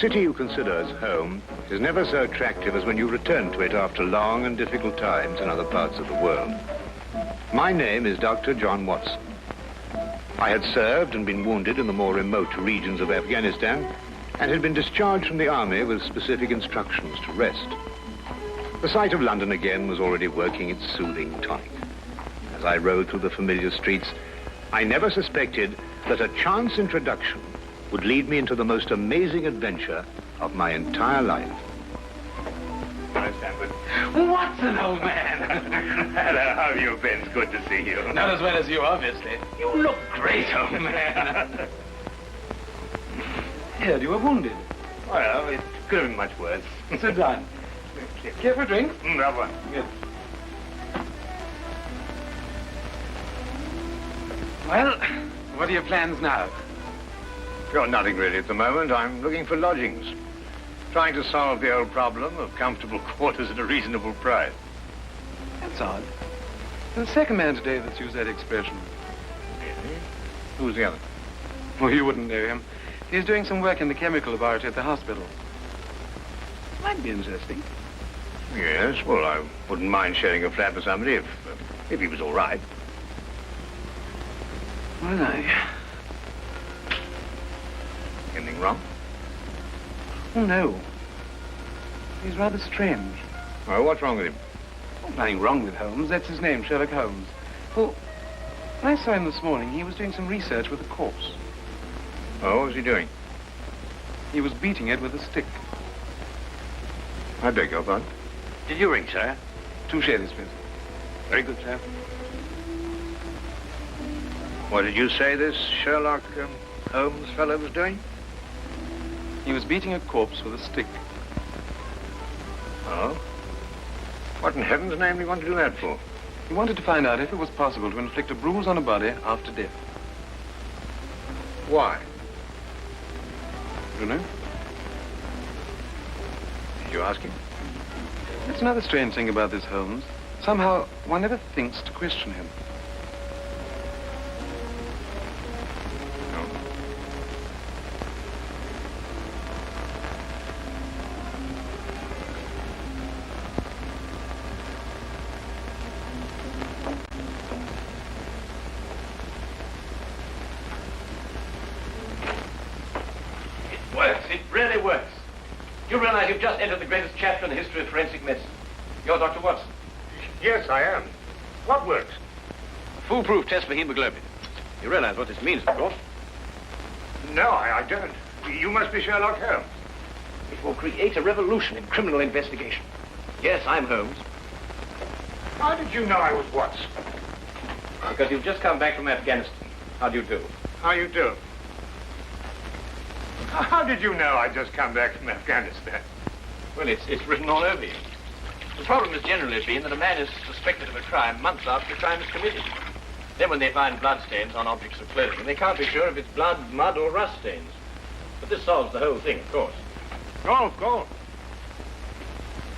city you consider as home is never so attractive as when you return to it after long and difficult times in other parts of the world. My name is Dr. John Watson. I had served and been wounded in the more remote regions of Afghanistan and had been discharged from the army with specific instructions to rest. The sight of London again was already working its soothing tonic. As I rode through the familiar streets, I never suspected that a chance introduction would lead me into the most amazing adventure of my entire life. Hi, Stanford. Watson, old man. Hello, how have you been? It's good to see you. Not as well as you, obviously. You look great, old man. Heard you were wounded. Well, it could have been much worse. Sit down. Care for a drink? Have one. Good. Well, what are your plans now? Well, nothing really at the moment. I'm looking for lodgings. Trying to solve the old problem of comfortable quarters at a reasonable price. That's odd. The second man today that's used that expression. Really? Who's the other? Well, you wouldn't know him. He's doing some work in the chemical laboratory at the hospital. Might be interesting. Yes, well, I wouldn't mind sharing a flat with somebody if he was all right. Well, Anything wrong? Oh, no. He's rather strange. Oh, what's wrong with him? Oh, nothing wrong with Holmes. That's his name, Sherlock Holmes. Well, when I saw him this morning, he was doing some research with a corpse. Oh, what was he doing? He was beating it with a stick. I beg your pardon? Did you ring, sir? 2 shillings, please. Very good, sir. What did you say this Sherlock Holmes fellow was doing? He was beating a corpse with a stick. Oh? What in heaven's name do you want to do that for? He wanted to find out if it was possible to inflict a bruise on a body after death. Why? You know? Did you ask him? That's another strange thing about this Holmes. Somehow, one never thinks to question him. No. It works. It really works. You realize you've just entered the greatest chapter in the history of forensic medicine. You're Dr. Watson. Yes, I am. What works? Foolproof test for hemoglobin. You realize what this means, of course. No, I don't. You must be Sherlock Holmes. It will create a revolution in criminal investigation. Yes, I'm Holmes. How did you know I was Watson? Because you've just come back from Afghanistan. How do you do? How you do? How did you know I'd just come back from Afghanistan? Well, it's written all over you. The problem has generally been that a man is suspected of a crime months after the crime is committed. Then when they find bloodstains on objects of clothing, they can't be sure if it's blood, mud, or rust stains. But this solves the whole thing, of course. Oh, of course.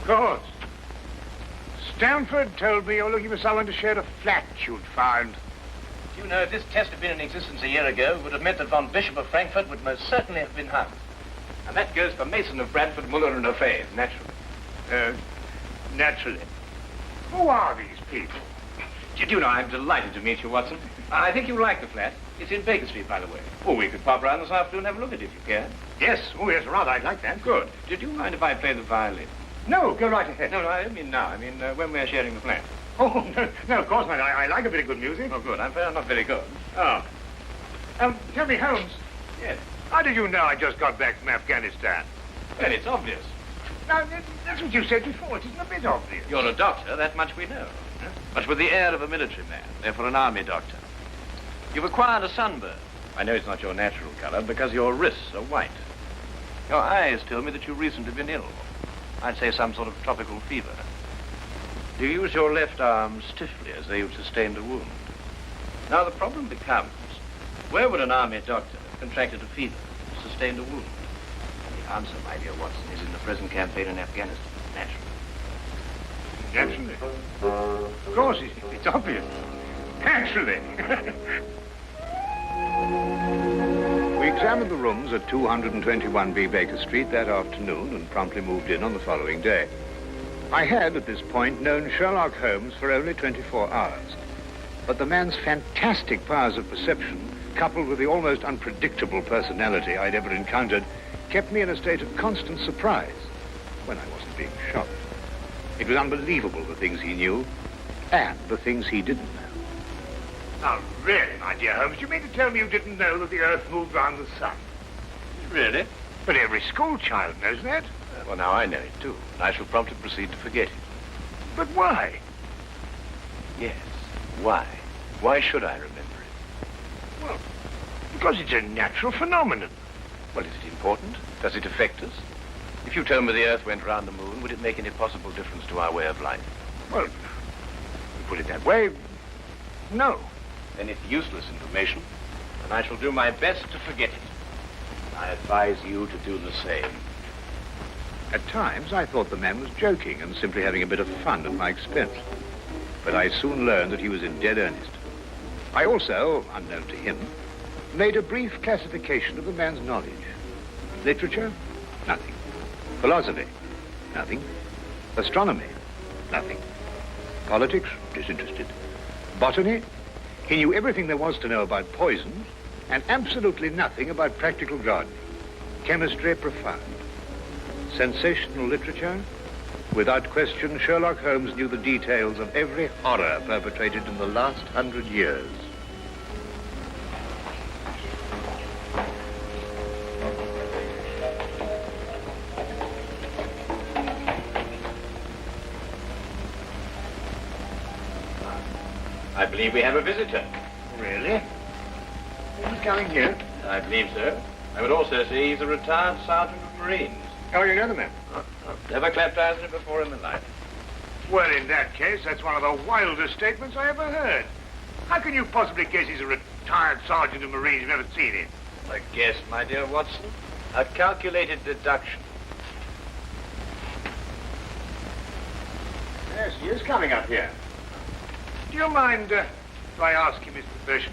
Of course. Stanford told me you're looking for someone to share a flat you'd found. You know, if this test had been in existence a year ago, it would have meant that von Bishop of Frankfurt would most certainly have been hung. And that goes for Mason of Bradford, Muller, and O'Fay, naturally. Naturally. Who are these people? Did you know, I'm delighted to meet you, Watson. I think you'll like the flat. It's in Baker Street, by the way. Oh, we could pop round this afternoon and have a look at it, if you care. Yes. Oh, yes, rather. I'd like that. Good. Did you mind if I play the violin? No, go right ahead. No, I don't mean now. I mean when we're sharing the flat. Oh, no, of course not. I like a bit of good music. Oh, good. I'm not very good. Oh. Tell me, Holmes. Yes. How did you know I just got back from Afghanistan? Well, it's obvious. Now, that's what you said before. It isn't a bit obvious. You're a doctor, that much we know. But with the air of a military man, therefore an army doctor. You've acquired a sunburn. I know it's not your natural color because your wrists are white. Your eyes tell me that you've recently been ill. I'd say some sort of tropical fever. You use your left arm stiffly as though you've sustained a wound. Now the problem becomes, where would an army doctor have contracted a fever, sustained a wound? The answer, my dear Watson, is in the present campaign in Afghanistan, naturally. Naturally. Of course, it's obvious. Naturally. We examined the rooms at 221B Baker Street that afternoon and promptly moved in on the following day. I had, at this point, known Sherlock Holmes for only 24 hours. But the man's fantastic powers of perception, coupled with the almost unpredictable personality I'd ever encountered, kept me in a state of constant surprise when I wasn't being shocked. It was unbelievable, the things he knew and the things he didn't know. Now, really, my dear Holmes, you mean to tell me you didn't know that the Earth moved round the sun? Really? But every schoolchild knows that. Well, now I know it, too. And I shall promptly proceed to forget it. But why? Yes. Why? Why should I remember it? Well, because it's a natural phenomenon. Well, is it important? Does it affect us? If you told me the Earth went round the moon, would it make any possible difference to our way of life? Well, you put it that way, no. Then it's useless information, and I shall do my best to forget it. I advise you to do the same. At times, I thought the man was joking and simply having a bit of fun at my expense. But I soon learned that he was in dead earnest. I also, unknown to him, made a brief classification of the man's knowledge. Literature? Nothing. Philosophy? Nothing. Astronomy? Nothing. Politics? Disinterested. Botany? He knew everything there was to know about poisons and absolutely nothing about practical gardening. Chemistry? Profound. Sensational literature? Without question, Sherlock Holmes knew the details of every horror perpetrated in the last 100 years. I believe we have a visitor. Really? Who's coming here? I believe so. I would also say he's a retired sergeant of Marines. Oh, you know the man? I've never clapped eyes on him before in my life. Well, in that case, that's one of the wildest statements I ever heard. How can you possibly guess he's a retired sergeant of Marines? You've never seen him. A guess, my dear Watson. A calculated deduction. Yes, he is coming up here. Do you mind if I ask him his profession?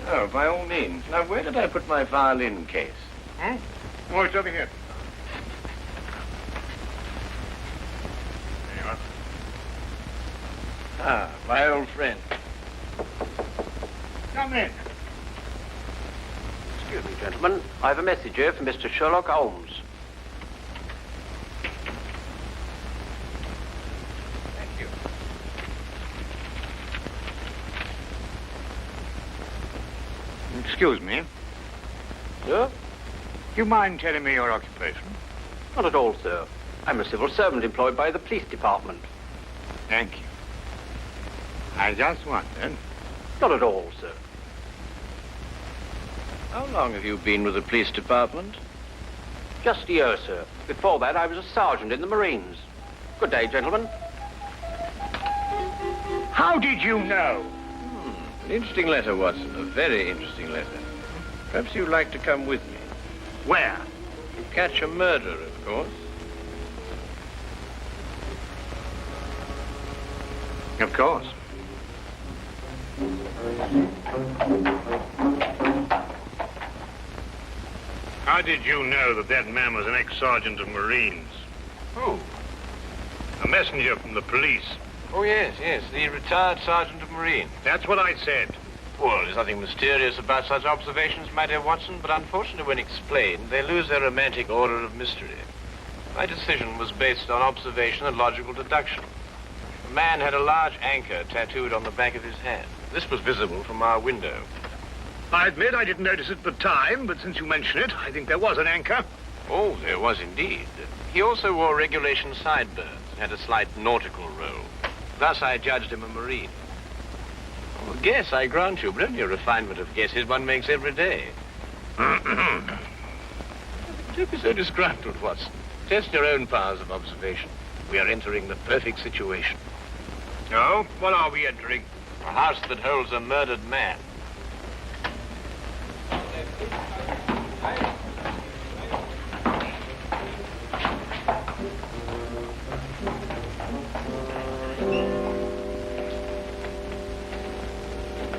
Oh, by all means. Now, where did I put my violin case? Oh, it's over here. There you are. Ah, my old friend. Come in. Excuse me, gentlemen. I have a message here from Mr. Sherlock Holmes. Thank you. Excuse me. Sir? Do you mind telling me your occupation? Not at all, sir. I'm a civil servant employed by the police department. Thank you. I just wondered. Not at all, sir. How long have you been with the police department? Just a year, sir. Before that, I was a sergeant in the Marines. Good day, gentlemen. How did you know? An interesting letter, Watson. A very interesting letter. Perhaps you'd like to come with me. Where? To catch a murderer, of course. Of course. How did you know that that man was an ex-sergeant of Marines? Who? A messenger from the police. Oh, yes, the retired sergeant of Marines. That's what I said. Well, there's nothing mysterious about such observations, my dear Watson, but unfortunately, when explained, they lose their romantic order of mystery. My decision was based on observation and logical deduction. The man had a large anchor tattooed on the back of his hand. This was visible from our window. I admit I didn't notice it at the time, but since you mention it, I think there was an anchor. Oh, there was indeed. He also wore regulation sideburns and had a slight nautical roll. Thus, I judged him a Marine. Oh, guess, I grant you, but only a refinement of guesses one makes every day. Don't be so disgruntled, Watson. Test your own powers of observation. We are entering the perfect situation. Oh, what are we entering? A house that holds a murdered man.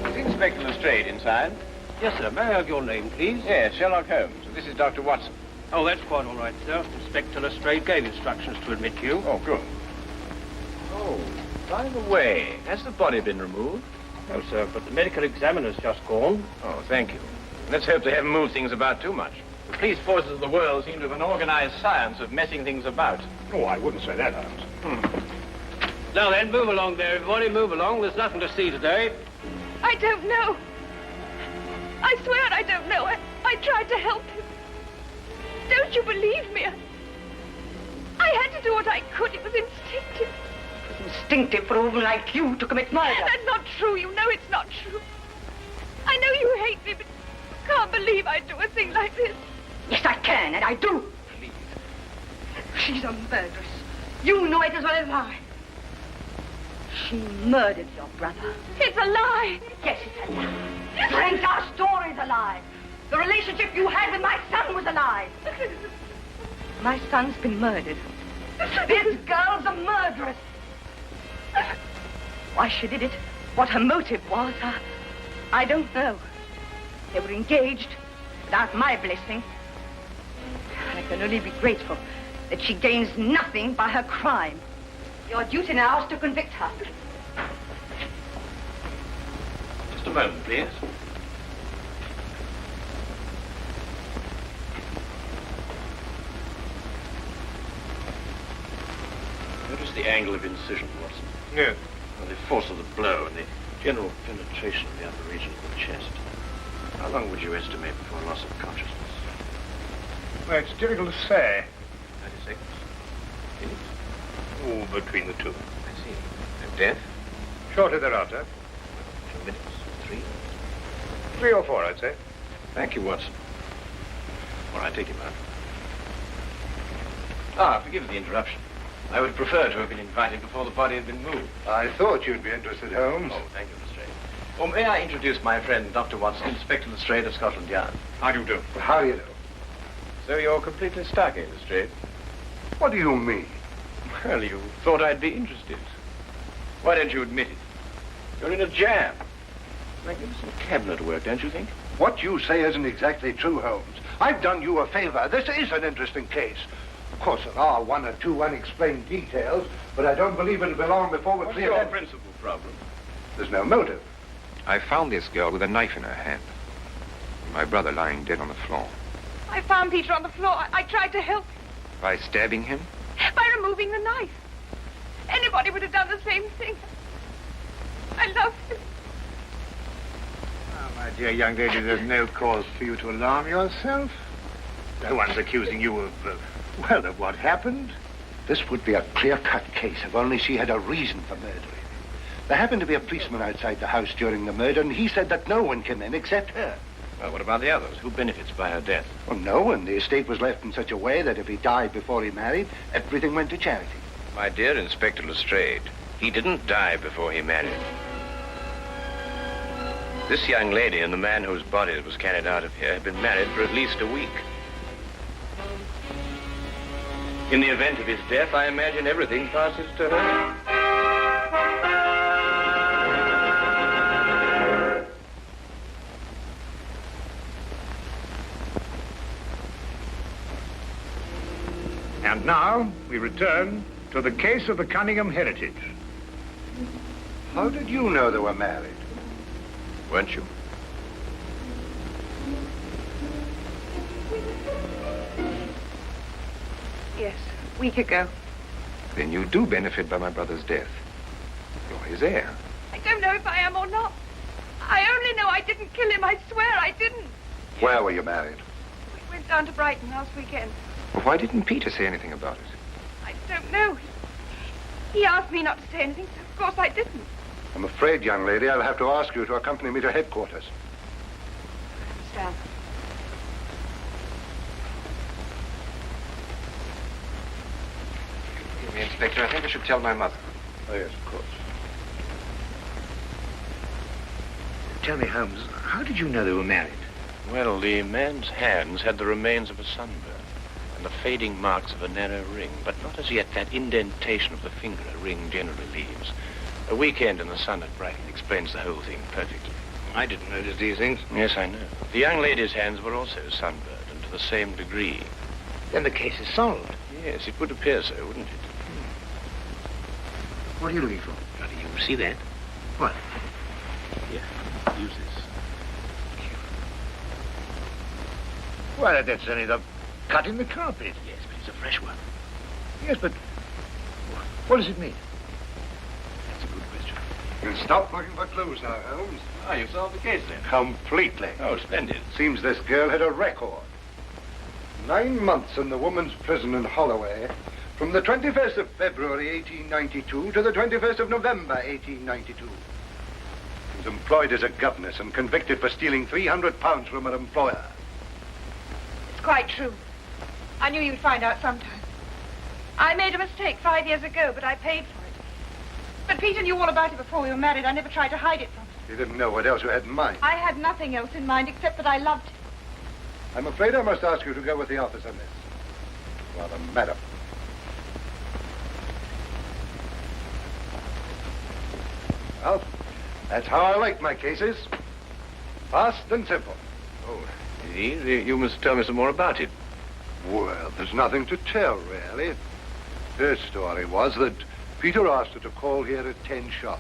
Is Inspector Lestrade inside? Yes, sir. May I have your name, please? Yes, Sherlock Holmes. This is Dr. Watson. Oh, that's quite all right, sir. Inspector Lestrade gave instructions to admit you. Oh, good. Oh, by the way, has the body been removed? No, sir, but the medical examiner's just gone. Oh, thank you. Let's hope they haven't moved things about too much. The police forces of the world seem to have an organized science of messing things about. Oh, I wouldn't say that, Holmes. Now then, move along there, everybody. Move along. There's nothing to see today. I don't know. I swear I don't know. I tried to help him. Don't you believe me? I had to do what I could. It was instinctive. It was instinctive for a woman like you to commit murder. That's not true. You know it's not true. I know you hate me, but you can't believe I'd do a thing like this. Yes, I can, and I do. Please. She's a murderess. You know it as well as I. She murdered your brother. It's a lie. Yes, it's a lie. Your entire story's a lie. The relationship you had with my son was a lie. My son's been murdered. This girl's a murderess. Why she did it, what her motive was, I don't know. They were engaged without my blessing. I can only be grateful that she gains nothing by her crime. Your duty now is to convict her. Just a moment, please. Notice the angle of incision, Watson. Yes. The force of the blow and the general penetration of the upper region of the chest. How long would you estimate before loss of consciousness? Well, it's difficult to say. 30 seconds. Minutes? Oh, between the two. I see. And death? Shortly thereafter. 2 minutes? 3? 3 or 4, I'd say. Thank you, Watson. All right, take him out. Ah, forgive the interruption. I would prefer to have been invited before the body had been moved. I thought you'd be interested, Holmes. Oh, thank you, Lestrade. Well, may I introduce my friend, Dr. Watson, Inspector Lestrade of Scotland Yard? How do you do? How do you know? So you're completely stuck, eh, Lestrade? What do you mean? Well, you thought I'd be interested. Why don't you admit it? You're in a jam. Magnificent cabinet work, don't you think? What you say isn't exactly true, Holmes. I've done you a favor. This is an interesting case. Of course, there are 1 or 2 unexplained details, but I don't believe it'll be long before we're What's clear. your principal problem? There's no motive. I found this girl with a knife in her hand. My brother lying dead on the floor. I found Peter on the floor. I tried to help him By stabbing him? by removing the knife. Anybody would have done the same thing. I love him. Oh, my dear young lady, there's no cause for you to alarm yourself. No one's accusing you of what happened. This would be a clear-cut case if only she had a reason for murdering him. There happened to be a policeman outside the house during the murder, and he said that no one came in except her. Well, what about the others? Who benefits by her death? Well, no one. The estate was left in such a way that if he died before he married, everything went to charity. My dear Inspector Lestrade, he didn't die before he married. This young lady and the man whose body was carried out of here had been married for at least a week. In the event of his death, I imagine everything passes to her. And now we return to the case of the Cunningham heritage. How did you know they were married? Weren't you? Yes, a week ago. Then you do benefit by my brother's death. You're his heir. I don't know if I am or not. I only know I didn't kill him. I swear I didn't. Where were you married? We went down to Brighton last weekend. Well, why didn't Peter say anything about it? I don't know. He asked me not to say anything, so of course I didn't. I'm afraid, young lady, I'll have to ask you to accompany me to headquarters. Sam. Excuse me, Inspector. I think I should tell my mother. Oh, yes, of course. Tell me, Holmes, how did you know they were married? Well, the man's hands had the remains of a sunburn and the fading marks of a narrow ring, but not as yet that indentation of the finger a ring generally leaves. A weekend in the sun at Brighton explains the whole thing perfectly. I didn't notice these things. Yes, I know. The young lady's hands were also sunburned, and to the same degree. Then the case is solved. Yes, it would appear so, wouldn't it? What are you looking for? Now, do you see that? What? Here, use this. Why, that's only the cut in the carpet. Yes, but it's a fresh one. Yes, but what does it mean? That's a good question. You can stop looking for clues now, Holmes. Ah, you've solved the case then. Completely. Oh, splendid. Seems this girl had a record. 9 months in the woman's prison in Holloway, from the 21st of February, 1892, to the 21st of November, 1892. She was employed as a governess and convicted for stealing £300 from her employer. It's quite true. I knew you'd find out sometime. I made a mistake 5 years ago, but I paid for it. But Peter knew all about it before we were married. I never tried to hide it from him. You didn't know what else you had in mind. I had nothing else in mind except that I loved him. I'm afraid I must ask you to go with the office on this. Well, madam. Well, that's how I like my cases. Fast and simple. Oh, indeed. You must tell me some more about it. Well, there's nothing to tell, really. Her story was that Peter asked her to call here at 10 sharp.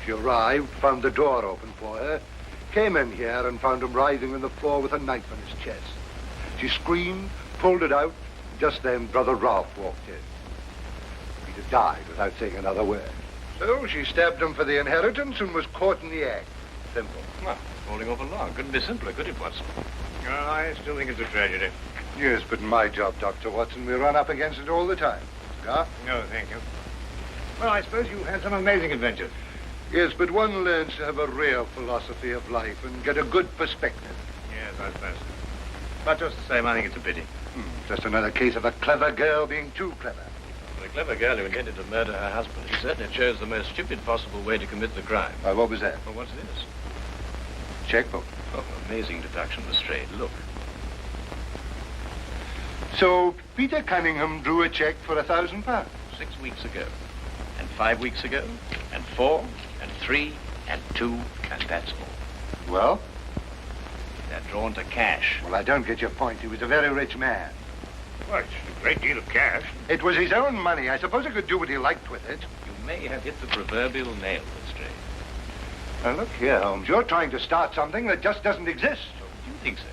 She arrived, found the door open for her, came in here and found him writhing on the floor with a knife in his chest. She screamed, pulled it out. Just then, Brother Ralph walked in. Peter died without saying another word. So she stabbed him for the inheritance and was caught in the act. Simple. Well, holding off a log. Couldn't be simpler, could it, Watson? I still think it's a tragedy. Yes, but in my job, Dr. Watson, we run up against it all the time. Cigar? No, thank you. Well, I suppose you had some amazing adventures. Yes, but one learns to have a real philosophy of life and get a good perspective. Yes, I suppose. But just the same, I think it's a pity. Just another case of a clever girl being too clever. The clever girl who intended to murder her husband, she certainly chose the most stupid possible way to commit the crime. What was that? Well, what's this? Checkbook. Oh, amazing deduction, Lestrade. Look. So Peter Cunningham drew a check for £1,000. 6 weeks ago. And 5 weeks ago. And 4. And 3. And 2. And that's all. Well? They're drawn to cash. Well, I don't get your point. He was a very rich man. Well, it's a great deal of cash. It was his own money. I suppose he could do what he liked with it. You may have hit the proverbial nail, Lestrade. Now, look here, Holmes. You're trying to start something that just doesn't exist. So, do you think so?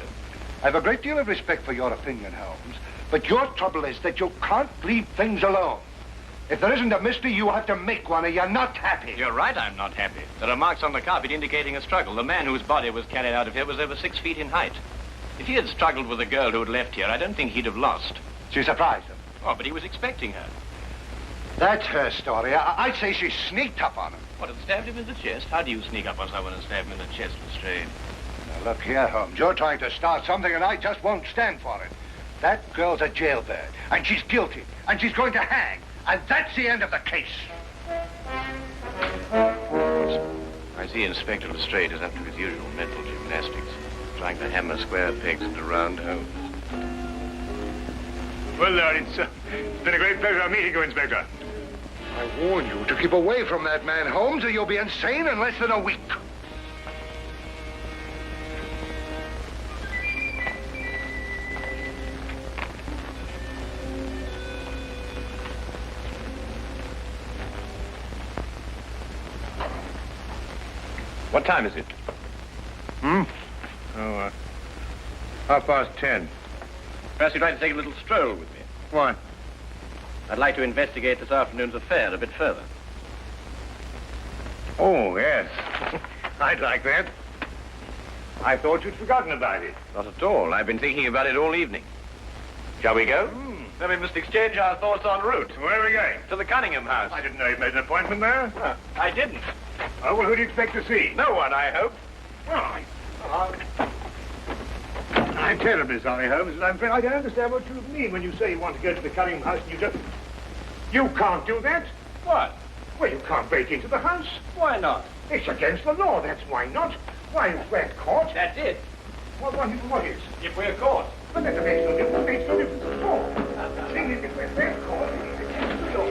I have a great deal of respect for your opinion, Holmes. But your trouble is that you can't leave things alone. If there isn't a mystery, you have to make one, or you're not happy. You're right, I'm not happy. There are marks on the carpet indicating a struggle. The man whose body was carried out of here was over 6 feet in height. If he had struggled with the girl who had left here, I don't think he'd have lost. She surprised him. Oh, but he was expecting her. That's her story. I'd say she sneaked up on him. What, had stabbed him in the chest? How do you sneak up on someone and stab him in the chest, Lestrade? Now, look here, Holmes. You're trying to start something, and I just won't stand for it. That girl's a jailbird, and she's guilty, and she's going to hang. And that's the end of the case. I see Inspector Lestrade is up to his usual mental gymnastics, trying to hammer square pegs into round holes. Well, Lord, it's been a great pleasure meeting you, Inspector. I warn you to keep away from that man, Holmes, or you'll be insane in less than a week. What time is it? Oh, 10:30. Perhaps you'd like to take a little stroll with me. Why? I'd like to investigate this afternoon's affair a bit further. Oh, yes. I'd like that. I thought you'd forgotten about it. Not at all. I've been thinking about it all evening. Shall we go? Then we must exchange our thoughts en route. Where are we going? To the Cunningham house. I didn't know you'd made an appointment there. I didn't. Oh, well, who do you expect to see? No one, I hope. Well, I'm terribly sorry, Holmes, but I'm afraid I don't understand what you mean when you say you want to go to the Cunningham house and you just... You can't do that. What? Well, you can't break into the house. Why not? It's against the law, that's why not. Why, if we're caught... That's it. What is? If we're caught. But that makes no difference. It makes no difference at all. The thing is, if we're caught, it's against the law.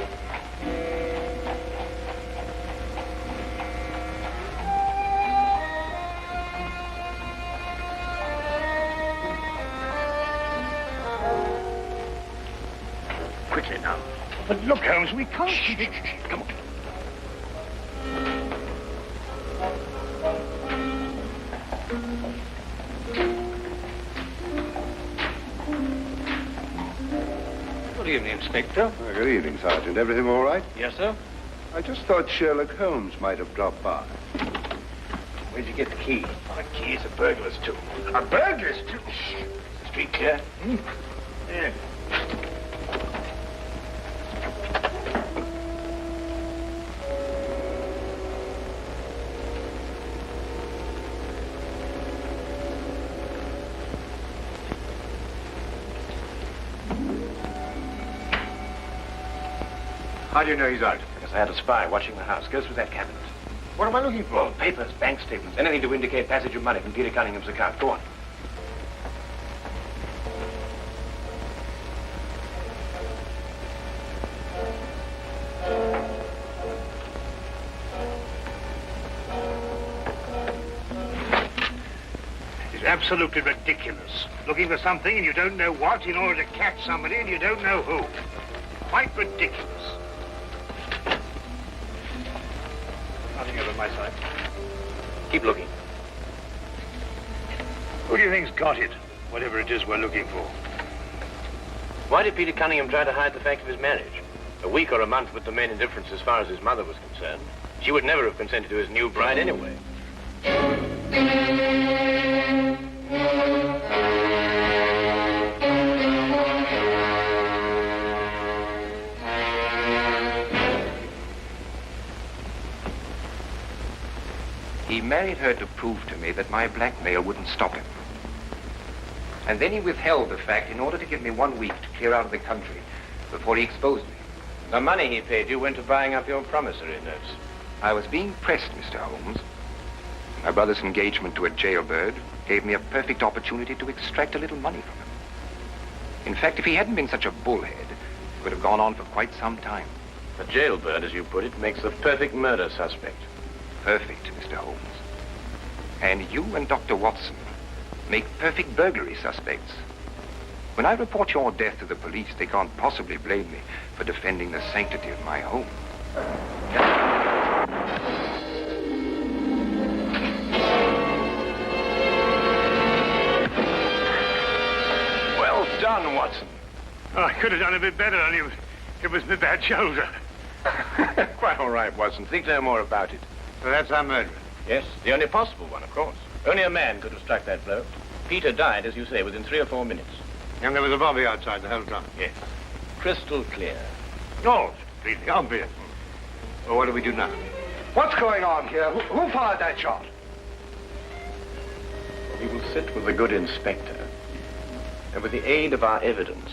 That's enough. But look, Holmes, we can't keep it. Come on. Good evening, Inspector. Good evening, Sergeant. Everything all right? Yes, sir. I just thought Sherlock Holmes might have dropped by. Where'd you get the key? The key is a burglar's tool. A burglar's tool? Is the street clear? Yeah. How do you know he's out? Because I had a spy watching the house. Go through that cabinet. What am I looking for? Well, papers, bank statements, anything to indicate passage of money from Peter Cunningham's account. Go on. It's absolutely ridiculous. Looking for something and you don't know what in order to catch somebody and you don't know who. Quite ridiculous. Nothing over my side. Keep looking. Who do you think's got it? Whatever it is we're looking for. Why did Peter Cunningham try to hide the fact of his marriage? A week or a month would remain indifference as far as his mother was concerned. She would never have consented to his new bride anyway. He married her to prove to me that my blackmail wouldn't stop him. And then he withheld the fact in order to give me 1 week to clear out of the country before he exposed me. The money he paid you went to buying up your promissory notes. I was being pressed, Mr. Holmes. My brother's engagement to a jailbird gave me a perfect opportunity to extract a little money from him. In fact, if he hadn't been such a bullhead, it would have gone on for quite some time. A jailbird, as you put it, makes the perfect murder suspect. Perfect, Mr. Holmes. And you and Dr. Watson make perfect burglary suspects. When I report your death to the police, they can't possibly blame me for defending the sanctity of my home. Well done, Watson. Oh, I could have done a bit better, only it was my bad shoulder. Quite all right, Watson. Think no more about it. So that's our murderer. Yes, the only possible one, of course. Only a man could have struck that blow. Peter died, as you say, within 3 or 4 minutes. And there was a bobby outside the whole time. Yes. Crystal clear. No, it's completely obvious. Well, what do we do now? What's going on here? Who fired that shot? We will sit with the good inspector, and with the aid of our evidence,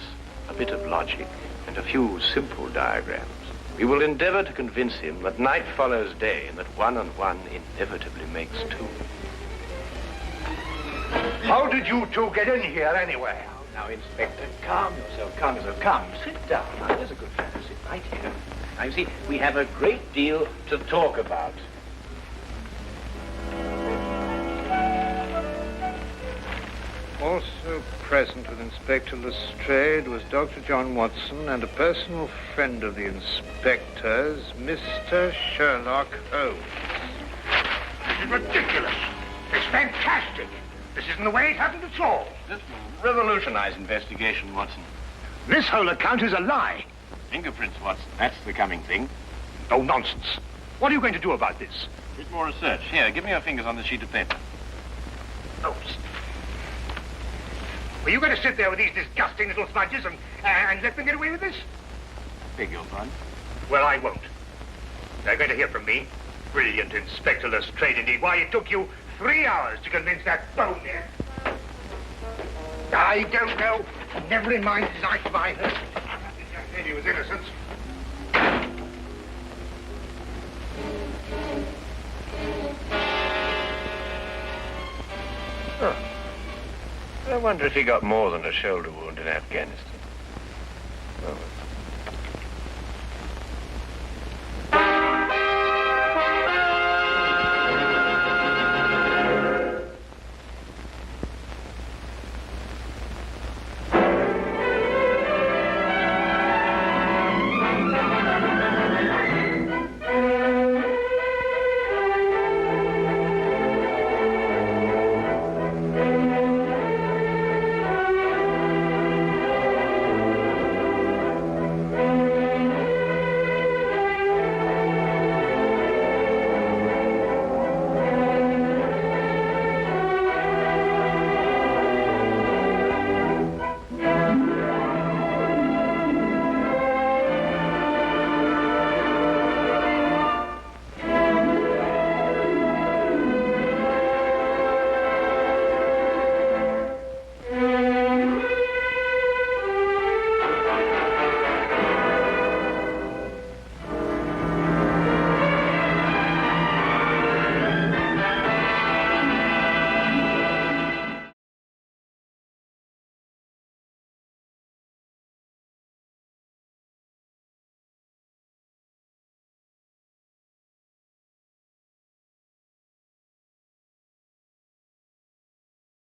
a bit of logic, and a few simple diagrams, we will endeavor to convince him that night follows day and that 1 and 1 inevitably makes 2. How did you two get in here anyway? Now, Inspector, calm yourself, calm yourself. Come, sit down. Now, there's a good fellow. Sit right here. Now, you see, we have a great deal to talk about. Also present with Inspector Lestrade was Dr. John Watson and a personal friend of the inspector's, Mr. Sherlock Holmes. This is ridiculous. It's fantastic. This isn't the way it happened at all. This will revolutionize investigation, Watson. This whole account is a lie. Fingerprints, Watson. That's the coming thing. Oh, nonsense. What are you going to do about this? A bit more research. Here, give me your fingers on this sheet of paper. Oh, Are you going to sit there with these disgusting little smudges and let them get away with this? Beg your pardon? Well, I won't. They're going to hear from me. Brilliant Inspector Lestrade, indeed. Why, it took you 3 hours to convince that bonehead. I don't know. Never in mind his life have I heard. I said he was innocent. I wonder if he got more than a shoulder wound in Afghanistan.